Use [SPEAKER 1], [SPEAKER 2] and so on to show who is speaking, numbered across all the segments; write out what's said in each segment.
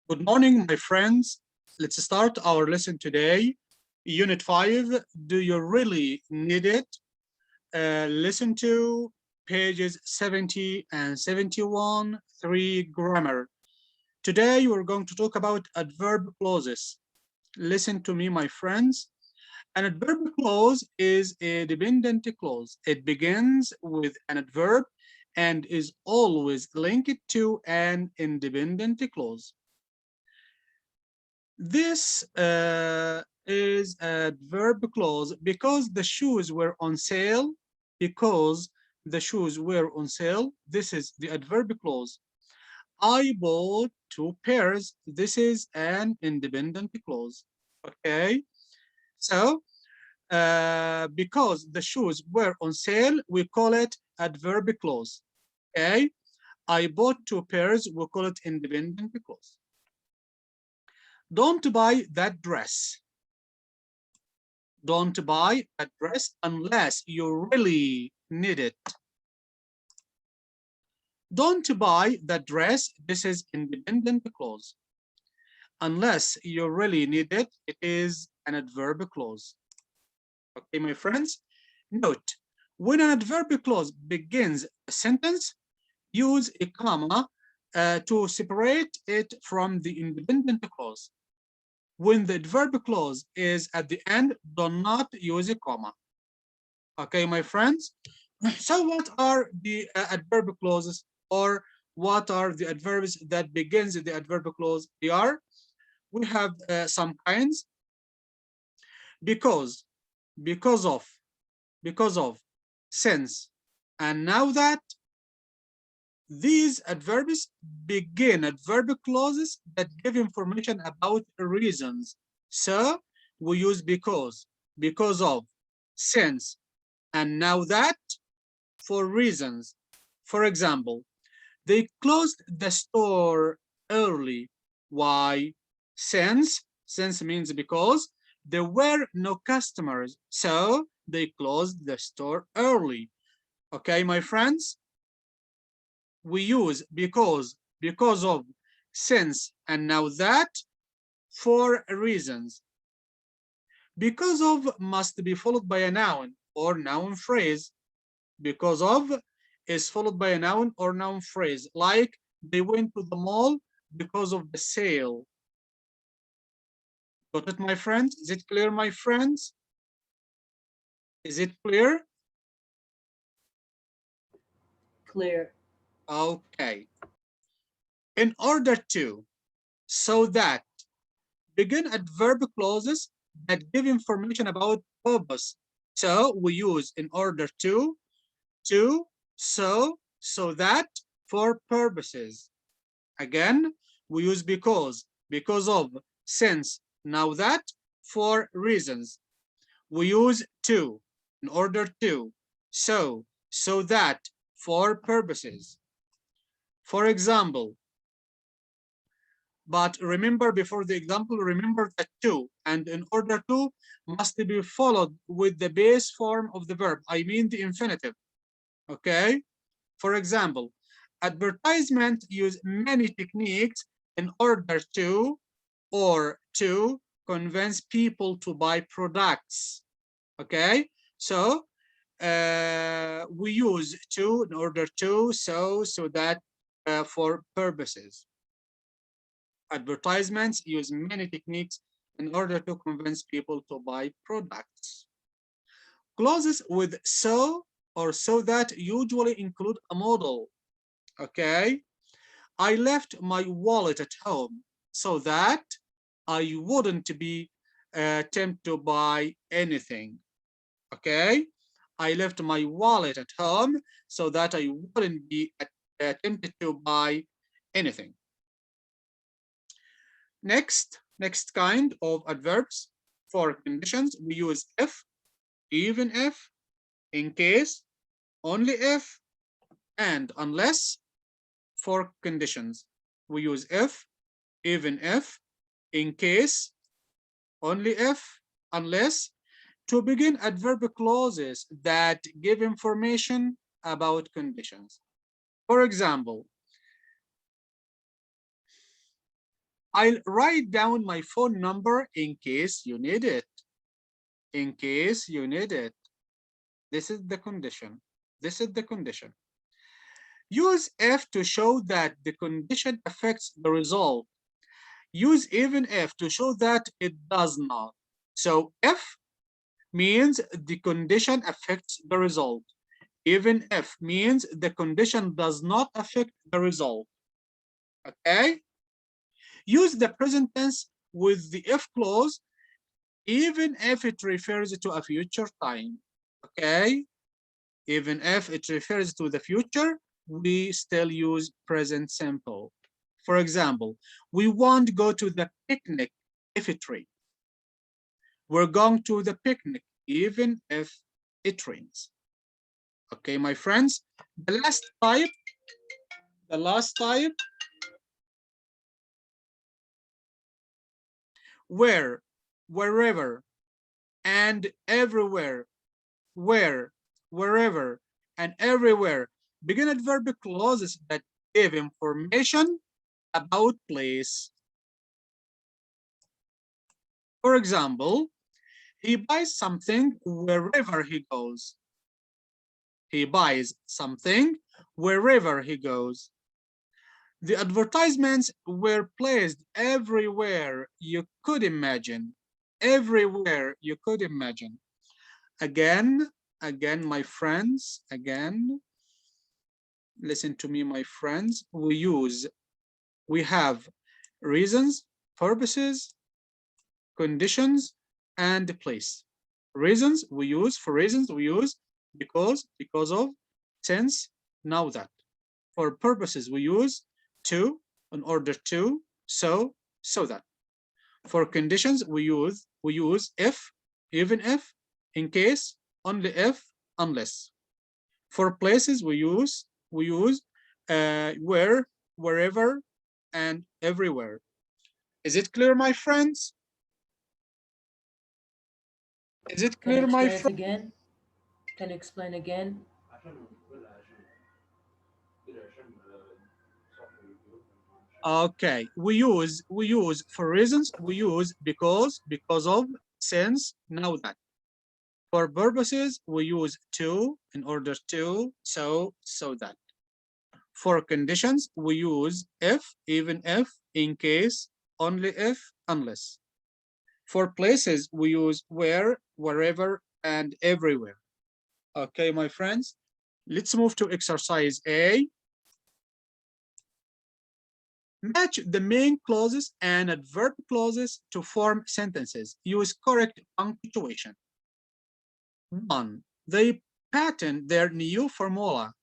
[SPEAKER 1] Good morning, my friends. Let's start our lesson today. Unit 5, do you really need it? Listen to pages 70 and 71, 3 grammar. Today, we're going to talk about adverb clauses. Listen to me, my friends. An adverb clause is a dependent clause. It begins with an adverb and is always linked to an independent clause. This is a verb clause because the shoes were on sale. Because the shoes were on sale. This is the adverb clause. I bought 2 pairs. This is an independent clause. Okay. So because the shoes were on sale, we call it adverb clause. Okay. I bought 2 pairs. We call it independent clause. Don't buy that dress. Don't buy a dress unless you really need it. Don't buy the dress. This is independent clause. Unless you really need it, it is an adverb clause. Okay, my friends? Note, when an adverb clause begins a sentence, use a comma to separate it from the independent clause. When the adverb clause is at the end, do not use a comma. Okay, my friends? So what are the adverb clauses, or what are the adverbs that begins the adverb clause? We have some kinds: because, because of, because of, since, and now that. These adverbs begin adverb clauses that give information about reasons. So we use because of, since, and now that for reasons. For example, they closed the store early. Why? Since means because there were no customers, so they closed the store early. Okay, my friends? We use because of, since, and now that for reasons. Because of must be followed by a noun or noun phrase. Because of is followed by a noun or noun phrase, like they went to the mall because of the sale. Got it, my friends? Is it clear, my friends? Is it clear?
[SPEAKER 2] Clear.
[SPEAKER 1] Okay. In order to, so that, begin adverb clauses that give information about purpose. So we use in order to, so that for purposes. Again, we use because of, since, now that for reasons. We use to, in order to, so that for purposes. For example, but remember, before the example, remember that to and in order to must be followed with the base form of the verb. I mean the infinitive. Okay? For example, advertisement use many techniques in order to or to convince people to buy products. Okay? So we use to in order to, so that for purposes. Advertisements use many techniques in order to convince people to buy products. Clauses with so or so that usually include a modal. Okay, I left my wallet at home so that I wouldn't be tempted to buy anything. Okay, I left my wallet at home so that I wouldn't be tempted to buy anything. Next kind of adverbs for conditions, we use if, even if, in case, only if, and unless. For conditions, we use if, even if, in case, only if, unless, to begin adverb clauses that give information about conditions. For example, I'll write down my phone number in case you need it. In case you need it. This is the condition. This is the condition. Use if to show that the condition affects the result. Use even if to show that it does not. So if means the condition affects the result. Even if means the condition does not affect the result. Okay? Use the present tense with the if clause, even if it refers to a future time. Okay? Even if it refers to the future, we still use present simple. For example, we won't go to the picnic if it rains. We're going to the picnic even if it rains. Okay, my friends, the last type, where, wherever, and everywhere, where, wherever, and everywhere, begin adverb clauses that give information about place. For example, he buys something wherever he goes. He buys something wherever he goes. The advertisements were placed everywhere you could imagine. Everywhere you could imagine. Again, my friends, again, listen to me, my friends. We have reasons, purposes, conditions, and place. Reasons we use, for reasons we use because of, since, now that. For purposes we use to, in order to, so that. For conditions we use if, even if, in case, only if, unless. For places we use where, wherever, and everywhere. Is it clear, my friends? Is it
[SPEAKER 2] Can you
[SPEAKER 1] clear, my
[SPEAKER 2] explain it
[SPEAKER 1] friends?
[SPEAKER 2] again? Can you explain again?
[SPEAKER 1] Okay, we use for reasons we use because of, since, now that. For purposes we use to, in order to, so that. For conditions we use if, even if, in case, only if, unless. For places we use where, wherever, and everywhere. Okay, my friends, let's move to exercise A. Match the main clauses and adverb clauses to form sentences. Use correct punctuation. 1. They patent their new formula.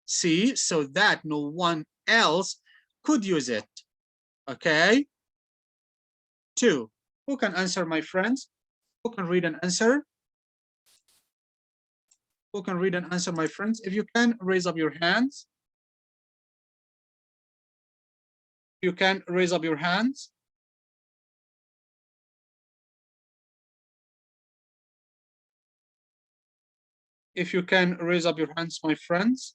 [SPEAKER 1] C, so that no one else could use it. Okay? 2. Who can answer, my friends? Who can read an answer? Who can read an answer, my friends? If you can, raise up your hands. You can raise up your hands. If you can raise up your hands, my friends.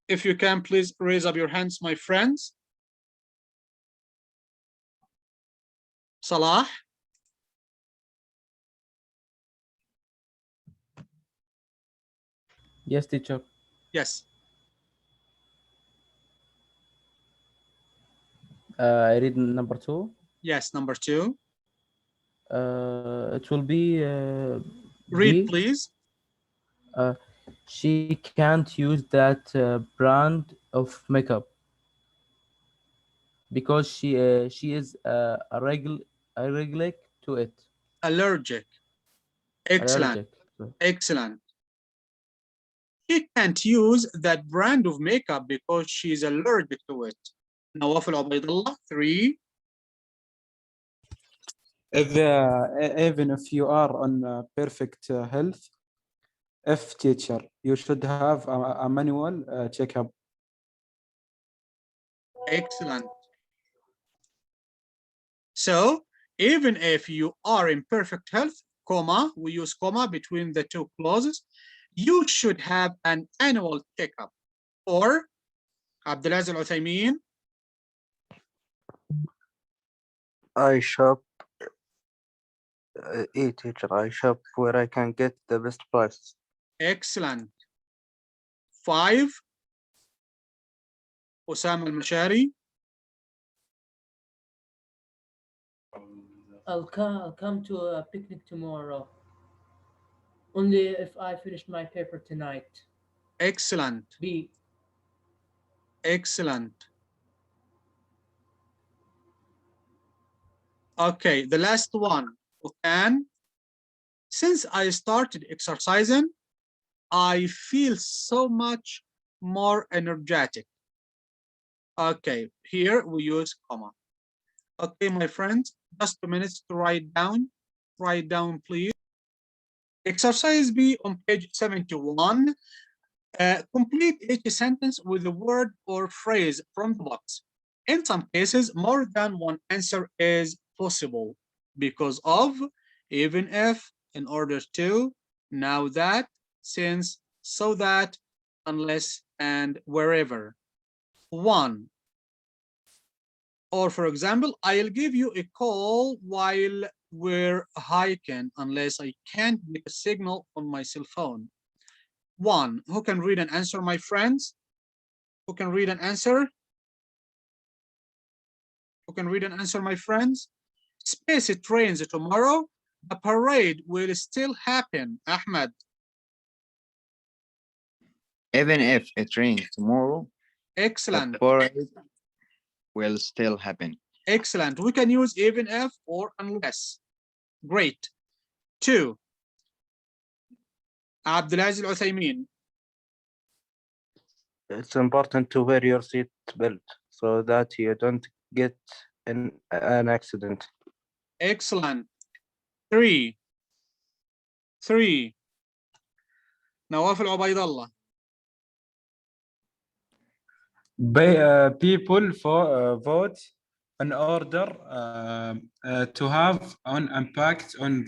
[SPEAKER 1] If you can, please raise up your hands, my friends. Salah?
[SPEAKER 3] Yes, teacher.
[SPEAKER 1] Yes.
[SPEAKER 3] I read number two.
[SPEAKER 1] Yes, number 2.
[SPEAKER 3] It will be
[SPEAKER 1] Read,
[SPEAKER 3] B.
[SPEAKER 1] please.
[SPEAKER 3] She can't use that brand of makeup because she is allergic to it.
[SPEAKER 1] Allergic. Excellent.
[SPEAKER 3] Allergic.
[SPEAKER 1] Excellent. She can't use that brand of makeup because she's allergic to it. Nawaf al-Ubaidullah, 3.
[SPEAKER 4] Even if you are on perfect health, if teacher, you should have a manual checkup.
[SPEAKER 1] Excellent. So, even if you are in perfect health, comma, we use comma between the two clauses. You should have an annual checkup. Or Abdulaziz Al-Uthaymin.
[SPEAKER 5] I shop, teacher. I shop where I can get the best prices.
[SPEAKER 1] Excellent. 5. Osama Al-Mashari.
[SPEAKER 2] I'll come to a picnic tomorrow. Only if I finish my paper tonight.
[SPEAKER 1] Excellent.
[SPEAKER 2] B.
[SPEAKER 1] Excellent. Okay, the last one. Can. Since I started exercising, I feel so much more energetic. Okay, here we use comma. Okay, my friends, just 2 minutes to write down. Write down, please. Exercise B on page 71. Complete each sentence with a word or phrase from the box. In some cases, more than one answer is possible because of, even if, in order to, now that, since, so that, unless, and wherever. 1. Or for example, I'll give you a call while we're hiking unless I can't get a signal on my cell phone. 1. Who can read and answer, my friends? Who can read and answer? Who can read and answer, my friends? Space trains tomorrow. The parade will still happen. Ahmed.
[SPEAKER 6] Even if it rains tomorrow,
[SPEAKER 1] Excellent.
[SPEAKER 6] the parade will still happen.
[SPEAKER 1] Excellent. We can use even if or unless. Great. 2. Abdulaziz Al-Uthaymin.
[SPEAKER 5] It's important to wear your seat belt so that you don't get in an accident.
[SPEAKER 1] Excellent. 3. نواف العبيد.
[SPEAKER 4] People vote in order to have an impact on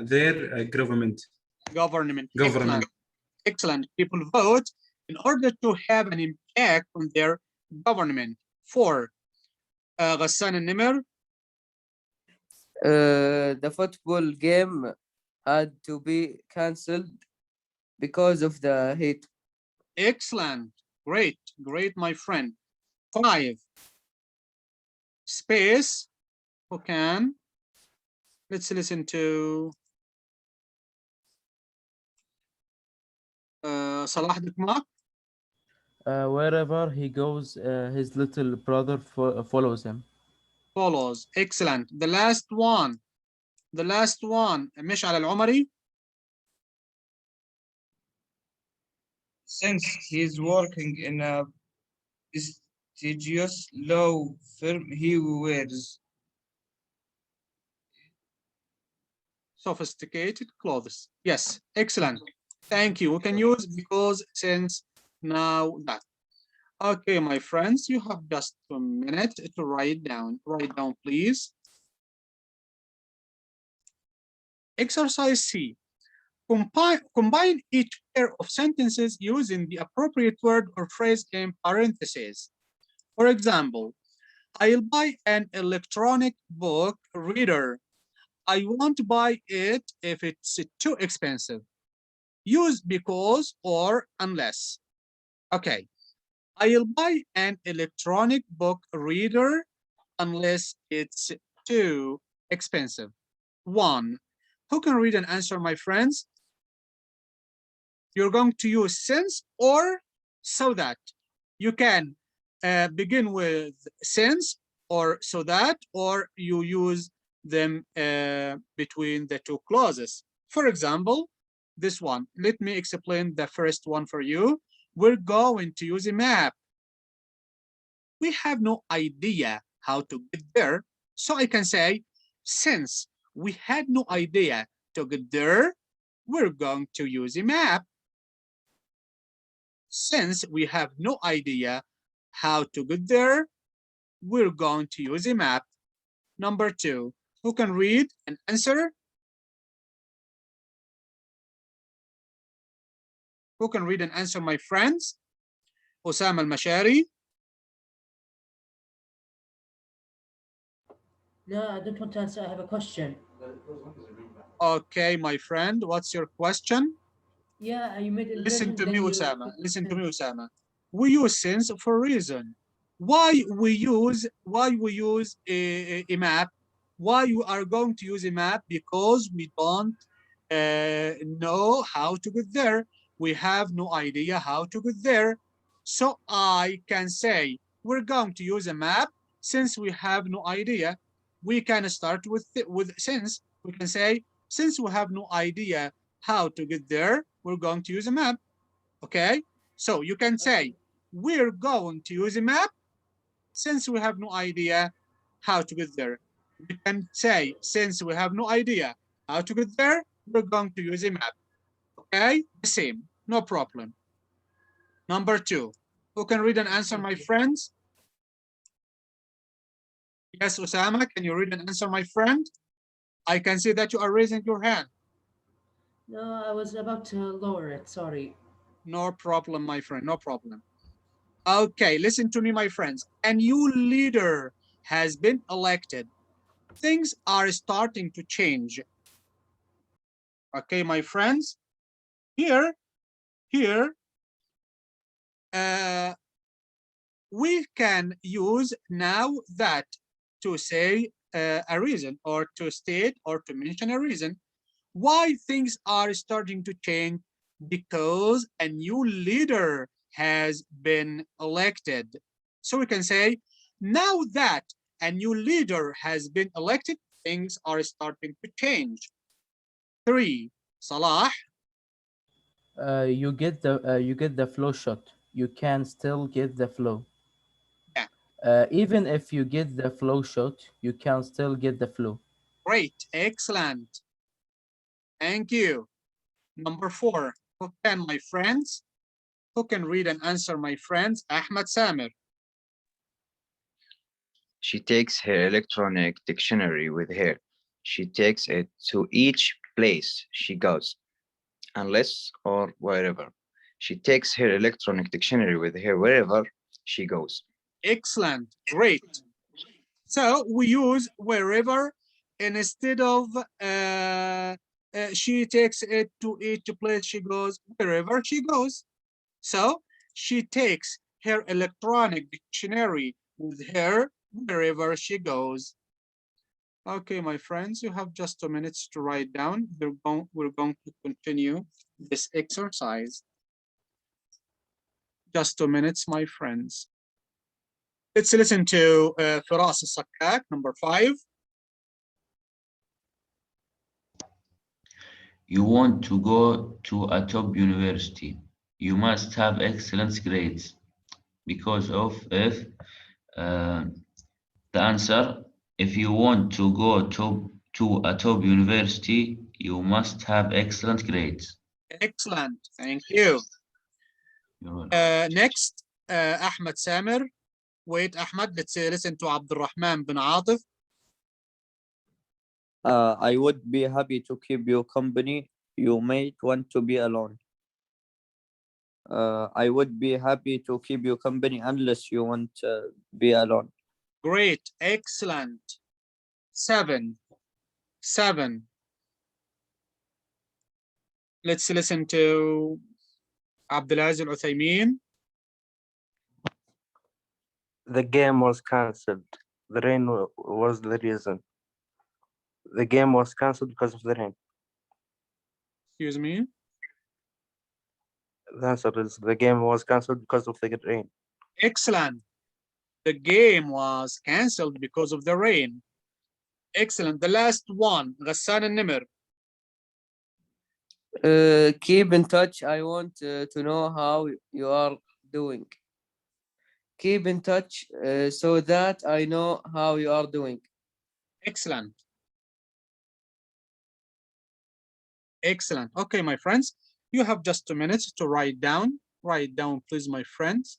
[SPEAKER 4] their government.
[SPEAKER 1] Government. Excellent. People vote in order to have an impact on their government. 4. Ghassan al-Nimr.
[SPEAKER 3] The football game had to be cancelled because of the heat.
[SPEAKER 1] Excellent. Great, my friend. 5. Space. Who can? Let's listen to Salah Dikmak.
[SPEAKER 3] Wherever he goes, his little brother follows him.
[SPEAKER 1] Follows. Excellent. The last one. Mish'al al-Umari.
[SPEAKER 7] Since he's working in a prestigious law firm, he wears
[SPEAKER 1] Sophisticated clothes. Yes, excellent. Thank you. We can use because, since, now that. Okay, my friends, you have just 2 minutes to write down. Write down, please. Exercise C. Combine each pair of sentences using the appropriate word or phrase in parentheses. For example, I'll buy an electronic book reader. I won't buy it if it's too expensive. Use because or unless. Okay. I'll buy an electronic book reader unless it's too expensive. 1. Who can read and answer, my friends? You're going to use since or so that. You can begin with since or so that, or you use them between the two clauses. For example, this one. Let me explain the first one for you. We're going to use a map. We have no idea how to get there, so I can say, since we had no idea to get there, we're going to use a map. Since we have no idea how to get there, we're going to use a map. Number 2, who can read and answer? Who can read and answer, my friends? Osama al-Mashari.
[SPEAKER 2] No, I don't want to answer. I have a question.
[SPEAKER 1] Okay, my friend, what's your question?
[SPEAKER 2] Yeah, you made
[SPEAKER 1] Listen
[SPEAKER 2] inversion,
[SPEAKER 1] to me,
[SPEAKER 2] then you
[SPEAKER 1] Osama.
[SPEAKER 2] put
[SPEAKER 1] Listen to me,
[SPEAKER 2] sense.
[SPEAKER 1] Osama. We use sense for a reason. Why we use a map? Why you are going to use a map? Because we don't know how to get there. We have no idea how to get there. So I can say we're going to use a map since we have no idea. We can start with since. We can say since we have no idea how to get there, we're going to use a map. Okay? So you can say we're going to use a map since we have no idea how to get there. We can say since we have no idea how to get there, we're going to use a map. Okay? The same, no problem. Number 2. Who can read and answer, my friends? Yes, Osama, can you read and answer, my friend? I can see that you are raising your hand.
[SPEAKER 2] No, I was about to lower it. Sorry.
[SPEAKER 1] No problem, my friend, no problem. Okay, listen to me, my friends. A new leader has been elected. Things are starting to change. Okay, my friends. Here, uh, we can use now that to say a reason or to state or to mention a reason why things are starting to change, because a new leader has been elected. So we can say now that a new leader has been elected, things are starting to change. 3. Salah.
[SPEAKER 8] You get the flow shot. You can still get the flow.
[SPEAKER 1] Yeah,
[SPEAKER 8] Even if you get the flow shot, you can still get the flow.
[SPEAKER 1] great, excellent. Thank you. Number 4. Who can, my friends? Who can read and answer, my friends? Ahmed Samir.
[SPEAKER 6] She takes her electronic dictionary with her. She takes it to each place she goes, unless or wherever. She takes her electronic dictionary with her wherever she goes.
[SPEAKER 1] Excellent, great. So we use wherever instead of she takes it to each place she goes, wherever she goes. So she takes her electronic dictionary with her wherever she goes. Okay, my friends, you have just 2 minutes to write down. We're going to continue this exercise. Just 2 minutes, my friends. Let's listen to Firas Sakak, number 5.
[SPEAKER 9] You want to go to a top university. You must have excellent grades. Because of if the answer, if you want to go to a top university, you must have excellent grades.
[SPEAKER 1] Excellent, thank you.
[SPEAKER 9] You're welcome.
[SPEAKER 1] Next, Ahmed Samir. Wait, Ahmed, let's listen to Abdurrahman bin Atif.
[SPEAKER 10] I would be happy to keep you company. You might want to be alone. I would be happy to keep you company unless you want to be alone.
[SPEAKER 1] Great, excellent. 7. Let's listen to Abdulaziz Al-Uthaymin.
[SPEAKER 5] The game was cancelled. The rain was the reason. The game was cancelled because of the rain.
[SPEAKER 1] Excuse me.
[SPEAKER 5] The answer is the game was cancelled because of the rain.
[SPEAKER 1] Excellent. The game was cancelled because of the rain. Excellent. The last one, Ghassan al-Nimr.
[SPEAKER 3] Keep in touch. I want to know how you are doing. Keep in touch so that I know how you are doing.
[SPEAKER 1] Excellent. Excellent. Okay, my friends, you have just 2 minutes to write down. Write down, please, my friends.